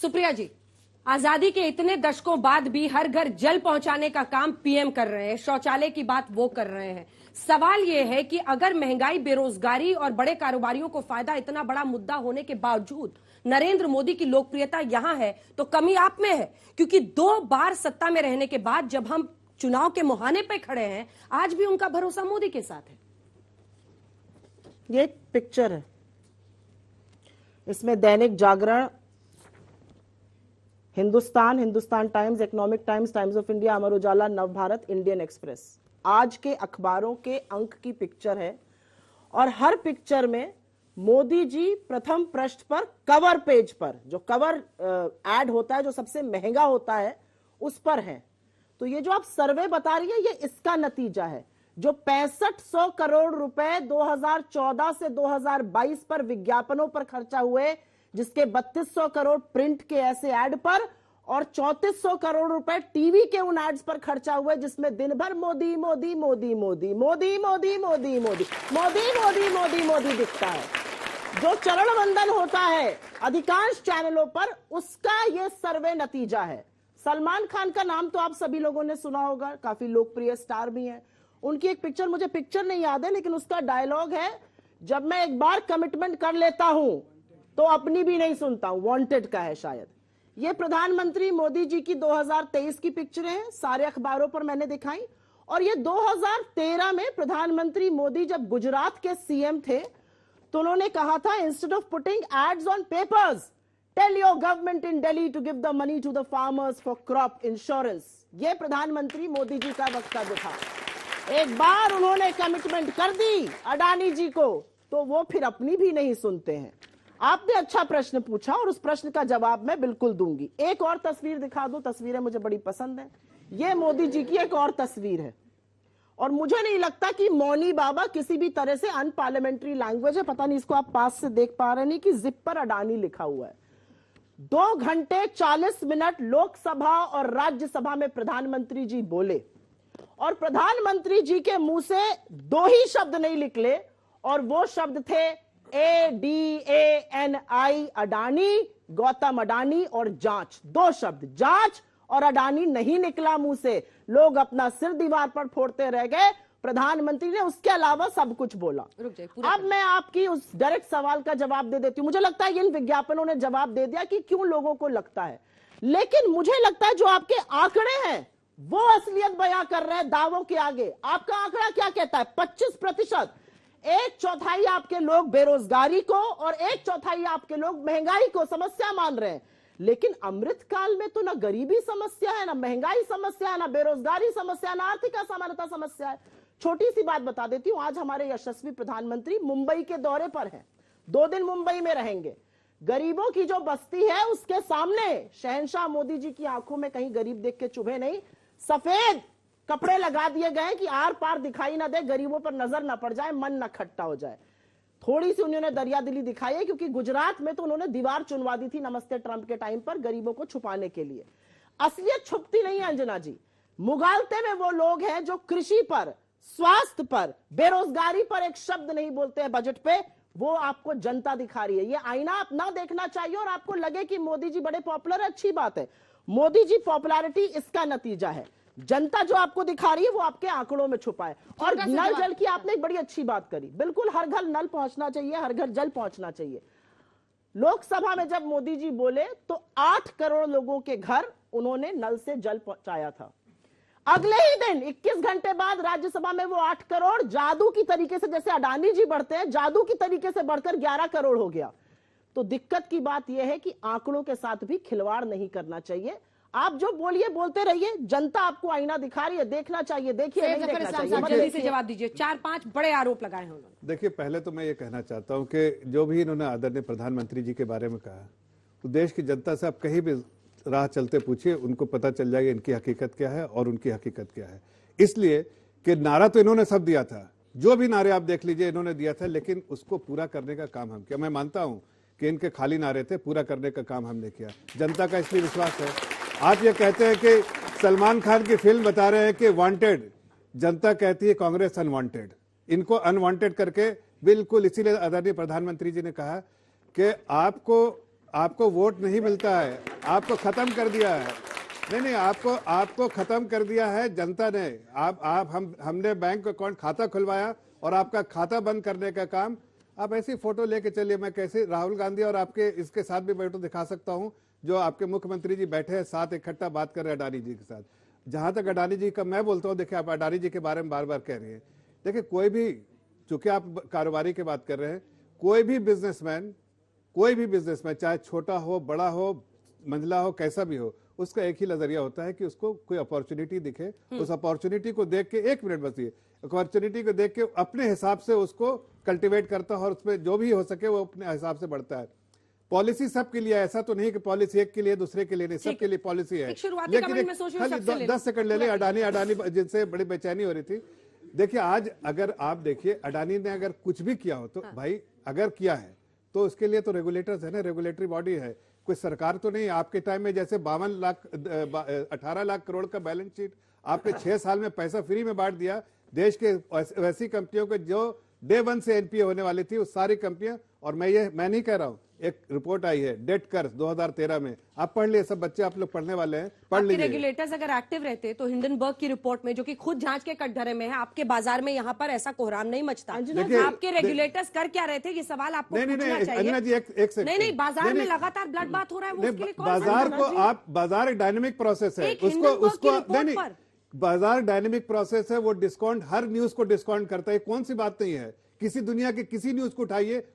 सुप्रिया जी, आजादी के इतने दशकों बाद भी हर घर जल पहुंचाने का काम पीएम कर रहे हैं, शौचालय की बात वो कर रहे हैं। सवाल ये है कि अगर महंगाई, बेरोजगारी और बड़े कारोबारियों को फायदा इतना बड़ा मुद्दा होने के बावजूद नरेंद्र मोदी की लोकप्रियता यहां है, तो कमी आप में है। क्योंकि 2 बार सत्ता में रहने के बाद जब हम चुनाव के मुहाने पे खड़े हैं, आज भी उनका भरोसा मोदी के साथ है। ये एक पिक्चर है, इसमें Dainik Jagran, Hindustan Times, Economic Times, Times of India, Amar Ujala, Navbharat, Indian Express, आज के अखबारों के अंक की पिक्चर है। और हर पिक्चर में मोदी जी प्रथम पृष्ठ पर, कवर पेज पर, जो कवर एड होता है, जो सबसे महंगा होता है, उस पर है। तो ये जो आप सर्वे बता रही है, ये इसका नतीजा है। जो 6500 करोड़ रुपए 2014 से 2022 पर विज्ञापनों पर खर्चा हुए, जिसके 3200 करोड़ प्रिंट के ऐसे ऐड पर और 3400 करोड़ रुपए टीवी के उन एड्स पर खर्चा हुआ, जिसमें दिन भर मोदी मोदी मोदी मोदी मोदी मोदी मोदी मोदी मोदी मोदी मोदी मोदी दिखता है। जो चरण वंदन होता है अधिकांश चैनलों पर, उसका यह सर्वे नतीजा है। सलमान खान का नाम तो आप सभी लोगों ने सुना होगा, काफी लोकप्रिय स्टार भी हैं। उनकी एक पिक्चर, मुझे पिक्चर नहीं याद है, लेकिन उसका डायलॉग है, जब मैं एक बार कमिटमेंट कर लेता हूं तो अपनी भी नहीं सुनता हूं। वांटेड का है शायद। ये प्रधानमंत्री मोदी जी की 2023 की पिक्चरें हैं, सारे अखबारों पर मैंने दिखाई। और ये 2013 में प्रधानमंत्री मोदी जब गुजरात के सीएम थे, तो उन्होंने कहा था, instead of putting ads on papers, tell your government in Delhi to give the money to the farmers for crop insurance. ये प्रधानमंत्री मोदी जी का वक्तव्य था। एक बार उन्होंने कमिटमेंट कर दी अडानी जी को, तो वो फिर अपनी भी नहीं सुनते हैं। आपने अच्छा प्रश्न पूछा और उस प्रश्न का जवाब मैं बिल्कुल दूंगी। एक और तस्वीर दिखा दूं, तस्वीरें मुझे बड़ी पसंद है। ये मोदी जी की एक और तस्वीर है, और मुझे नहीं लगता कि मौनी बाबा किसी भी तरह से अनपार्लियामेंट्री लैंग्वेज है। पता नहीं इसको आप पास से देख पा रहे नहीं कि जिप पर अडानी लिखा हुआ है। 2 घंटे 40 मिनट लोकसभा और राज्यसभा में प्रधानमंत्री जी बोले, और प्रधानमंत्री जी के मुंह से 2 ही शब्द नहीं निकले, और वो शब्द थे ADANI, अडानी, गौतम अडानी और जांच। 2 शब्द, जांच और अडानी, नहीं निकला मुंह से। लोग अपना सिर दीवार पर फोड़ते रह गए। प्रधानमंत्री ने उसके अलावा सब कुछ बोला। अब मैं आपकी उस डायरेक्ट सवाल का जवाब दे देती हूं। मुझे लगता है इन विज्ञापनों ने जवाब दे दिया कि क्यों लोगों को लगता है, लेकिन मुझे लगता है जो आपके आंकड़े हैं वो असलियत बयां कर रहे हैं दावों के आगे। आपका आंकड़ा क्या कहता है? 25%। 1/4 आपके लोग बेरोजगारी को और 1/4 आपके लोग महंगाई को समस्या मान रहे हैं। लेकिन अमृतकाल में तो ना गरीबी समस्या है, ना महंगाई समस्या है, ना बेरोजगारी समस्या है, ना आर्थिक असमानता समस्या है। छोटी सी बात बता देती हूं, आज हमारे यशस्वी प्रधानमंत्री मुंबई के दौरे पर हैं, 2 दिन मुंबई में रहेंगे। गरीबों की जो बस्ती है उसके सामने शहंशाह मोदी जी की आंखों में कहीं गरीब देख के चुभे नहीं, सफेद कपड़े लगा दिए गए कि आर पार दिखाई ना दे, गरीबों पर नजर ना पड़ जाए, मन ना खट्टा हो जाए। थोड़ी सी उन्होंने दरियादिली दिखाई है, क्योंकि गुजरात में तो उन्होंने दीवार चुनवा दी थी नमस्ते ट्रंप के टाइम पर, गरीबों को छुपाने के लिए। असलियत छुपती नहीं है अंजना जी। मुगालते में वो लोग हैं जो कृषि पर, स्वास्थ्य पर, बेरोजगारी पर एक शब्द नहीं बोलते हैं बजट पे। वो आपको जनता दिखा रही है। ये आईना आप ना देखना चाहिए और आपको लगे कि मोदी जी बड़े पॉपुलर है, अच्छी बात है। मोदी जी पॉपुलैरिटी इसका नतीजा है। जनता जो आपको दिखा रही है वो आपके आंकड़ों में छुपा है। और नल जल की आपने एक बड़ी अच्छी बात करी, बिल्कुल हर घर नल पहुंचना चाहिए, हर घर जल पहुंचना चाहिए। लोकसभा में जब मोदी जी बोले तो 8 करोड़ लोगों के घर उन्होंने नल से जल पहुंचाया था। अगले ही दिन 21 घंटे बाद राज्यसभा में वो 8 करोड़ जादू की तरीके से, जैसे अडानी जी बढ़ते हैं, जादू की तरीके से बढ़कर 11 करोड़ हो गया। तो दिक्कत की बात यह है कि आंकड़ों के साथ भी खिलवाड़ नहीं करना चाहिए। आप जो बोलिए बोलते रहिए, जनता आपको आईना दिखा रही है, देखना चाहिए, देखिए नहीं देखना चाहिए। जल्दी से जवाब दीजिए। 4-5 बड़े आरोप लगाए हैं उन्होंने। देखिए, पहले तो मैं ये कहना चाहता हूं कि जो भी इन्होंने आदरणीय प्रधानमंत्री जी के बारे में कहा, तो देश की जनता से आप कहीं भी राह चलते पूछिए, उनको पता चल जाएगा इनकी हकीकत क्या है और उनकी हकीकत क्या है। इसलिए कि नारा तो इन्होंने सब दिया था, जो भी नारे आप देख लीजिए इन्होंने दिया था, लेकिन उसको पूरा करने का काम हम किया। मैं मानता हूं कि इनके खाली नारे थे, पूरा करने का काम हमने किया। जनता का इसलिए विश्वास है। आप ये कहते हैं कि सलमान खान की फिल्म बता रहे हैं कि वांटेड, जनता कहती है कांग्रेस अनवांटेड। इनको अनवांटेड करके बिल्कुल, इसीलिए आदरणीय प्रधानमंत्री जी ने कहा कि आपको आपको वोट नहीं मिलता है, आपको खत्म कर दिया है। नहीं, आपको खत्म कर दिया है जनता ने। हमने बैंक अकाउंट खाता खुलवाया और आपका खाता बंद करने का काम। आप ऐसी फोटो लेके चलिए, मैं कैसे राहुल गांधी और आपके इसके साथ भी बैठो दिखा सकता हूं, जो आपके मुख्यमंत्री जी बैठे हैं साथ इकट्ठा बात कर रहे हैं अडानी जी के साथ। जहां तक अडानी जी का मैं बोलता हूं, देखिए आप अडानी जी के बारे में बार बार कह रही है, देखिए कोई भी, चूंकि आप कारोबारी की बात कर रहे हैं, कोई भी बिजनेसमैन चाहे छोटा हो, बड़ा हो, मंझला हो, कैसा भी हो, उसका एक ही नजरिया होता है कि उसको कोई अपॉर्चुनिटी दिखे, उस अपॉर्चुनिटी को देख के, एक मिनट बस, ये अपॉर्चुनिटी को देख के अपने हिसाब से उसको कल्टीवेट करता है और उसमें जो भी हो सके वो अपने हिसाब से बढ़ता है। पॉलिसी सबके लिए, ऐसा तो नहीं कि पॉलिसी एक के लिए दूसरे के लिए नहीं, सबके लिए पॉलिसी है। लेकिन खाली 10 सेकंड ले ले, अडानी जिनसे बड़ी बेचैनी हो रही थी। देखिए आज अगर आप देखिए अडानी ने अगर कुछ भी किया हो तो भाई, अगर किया है तो उसके लिए तो रेगुलेटर्स है ना, रेगुलेटरी बॉडी है, कोई सरकार तो नहीं। आपके टाइम में जैसे 18 लाख करोड़ का बैलेंस शीट आपने 6 साल में पैसा फ्री में बांट दिया देश के वैसी कंपनियों को जो डे 1 से एनपीए होने वाली थी, वो सारी कंपनियां। और मैं नहीं कह रहा हूं, एक रिपोर्ट आई है डेट कर्ज 2013 में, आप पढ़ लिए, सब बच्चे आप लोग पढ़ने वाले हैं, पढ़ लीजिए। रेगुलेटर्स अगर एक्टिव रहते तो हिंडनबर्ग की रिपोर्ट में, जो कि खुद जांच के कटघरे में है, आपके बाजार में यहाँ पर ऐसा कोहराम नहीं मचता। आपके रेगुलेटर्स कर क्या रहे थे, ये सवाल आपको पूछना चाहिए। अंजना जी एक सेकंड, नहीं, बाजार में लगातार ब्लड बात हो रहा है, उसके लिए कौन बाजार को आप, बाजार एक डायनेमिक प्रोसेस है, उसको नहीं, बाजार डायनेमिक प्रोसेस है, वो डिस्काउंट, हर न्यूज को डिस्काउंट करता है, कौन सी बात नहीं है। किसी दुनिया के किसी न्यूज को उठाइए,